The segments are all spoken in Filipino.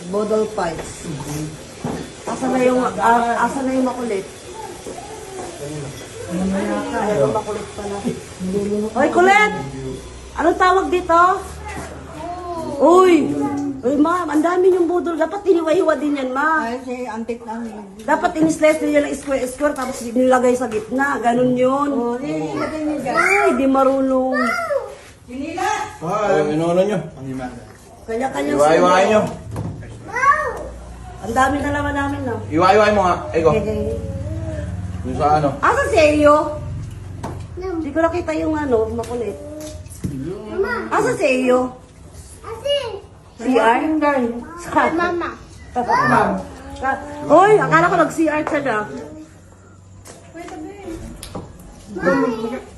Bodol fights. Asa na yung makulit? Ayun, makulit pala. Hoy, kulit! Anong tawag dito? Uy! Uy, ma'am, ang dami yung budol. Dapat iniwa-hiwa din yan, ma'am. Ay, si antik namin. Dapat in-slice nyo ng square-square tapos nilagay sa gitna. Ganun yun. Oh, ilagay niyo dyan. Ay, di marunong. Oh, inuunan nyo. Kanya-kanya Iwa-iwain nyo. Ang dami na laman namin, no? Iwa-iwain mo nga. Ego. Yung sa ano. Asa si Elio? Hindi ko nakita yung ano, makulit. Asa si Elio? CR? Sa Mama. Hoy, akala ko nag-CR ka na.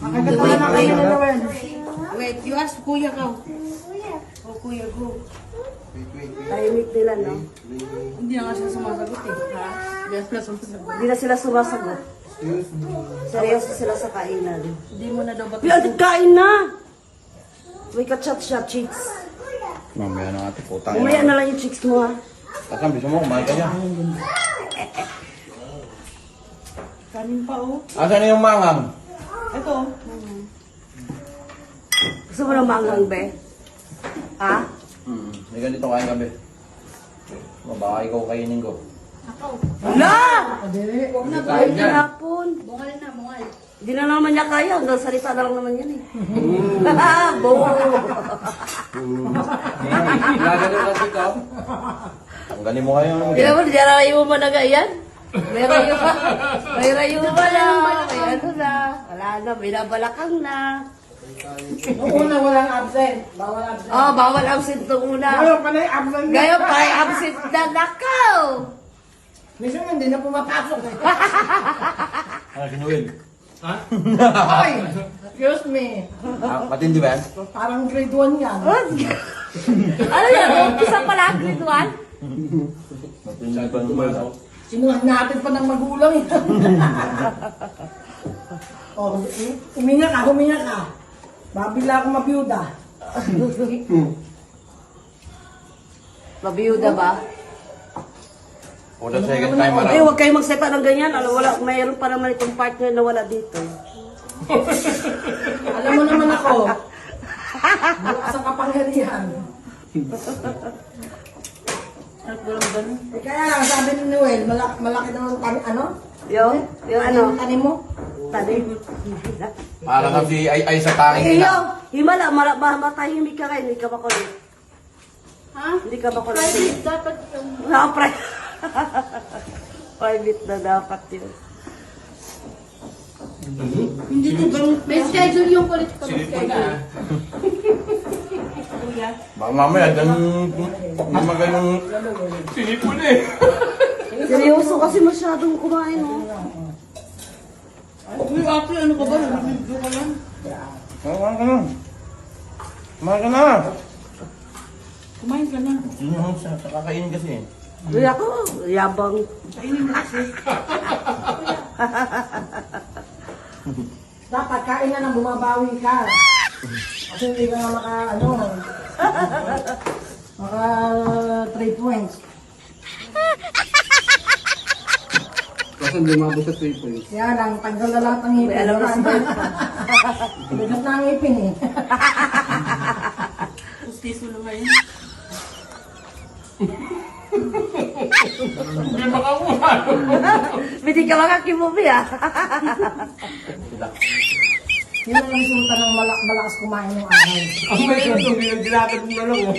Nakakatawa na kayo na naman. Wait, you ask Kuya ka. Oh, Kuya, go. Tahimik nila, no? Hindi na nga siya sumasagot eh. Ha? Yes, plus sumasagot. Hindi na sila sumasagot. Seryoso sila sa kainan. Hindi mo na daw ba? Uy, agad kain na! May ka-chat siya, chicks. Mamaya na ate, putang Umaya na lang yung chicks mo, ha? Takang, bisa mo, kumain ka dyan. Kanin pa oh. Asan na yung mangang? Ito. Gusto mo ng mangang, be? Ha? May ganito kain kami. Baka ikaw kainin ko. Wala! Huwag na, Ay, kinapon. bungal na, bungal. Hindi na naman niya kaya. Hanggang salita na lang naman yan, eh. Bobo. Gagano kasi ka. Tanggalin mo kayo. Hindi naman, di rayo mo na ganyan. May rayo pa. May rayo pa na. May ano na. Wala na, binabalakang na. Noong una walang absent. Bawal absent. Oh, bawal absent nung una. Ngayon pa na yung absent. Ngayon pa ay absent na nakaw. Minsan hindi na pumapasok eh. Ano, kinuwin? Hoy! Excuse me. Matindi ba yan? Parang grade 1 yan. Ano yan? Umpisa pala, grade 1? Matindi pa naman. Sinuhat natin pa ng magulang eh. Oh, huminga ka. Babila ako mabiyuda. Mabiyuda ba? For the second time Ay, around. huwag kayong magseta ng ganyan. Ano, wala, mayroon pa naman itong partner na wala dito. Alam mo naman ako. Wala sa kapangyarihan. At walang ganun. Eh, kaya lang, sabi ni Noel, malaki naman ano? Yung ano, Tanim mo? tanim. Parang kasi ay sa tanging Eh, ina. himala, matahimik ka kayo, hindi ka makulit. Ha? Hindi ka makulit. Private dapat yung... Private na dapat yun. Hindi ko ganun. May schedule yung kulit ko. May schedule. Kuya. Baka mamaya, ganun ganun sinipon eh. Seryoso kasi masyadong kumain, oh. Uy, ate, ano ka ba? Nabibigyo ka lang. Kumain ka na. Kumain ka na. Kumain ka na. Yun yung sa kakainin kasi eh. Uy, ako, yabang. Kainin mo kasi. Dapat kain na nang bumabawi ka. Kasi hindi ka nga maka 3 points. Kasi hindi mabot sa 3 points. Kaya lang, tanggal na lahat ng ngipin. May alam na si Ben. Bigat na ang ngipin eh. Pustiso na ngayon. Hindi ka makakimubi, ah. Yun ang resulta ng malakas kumain ng araw. Ang may ito, ginagilakad mo na lang.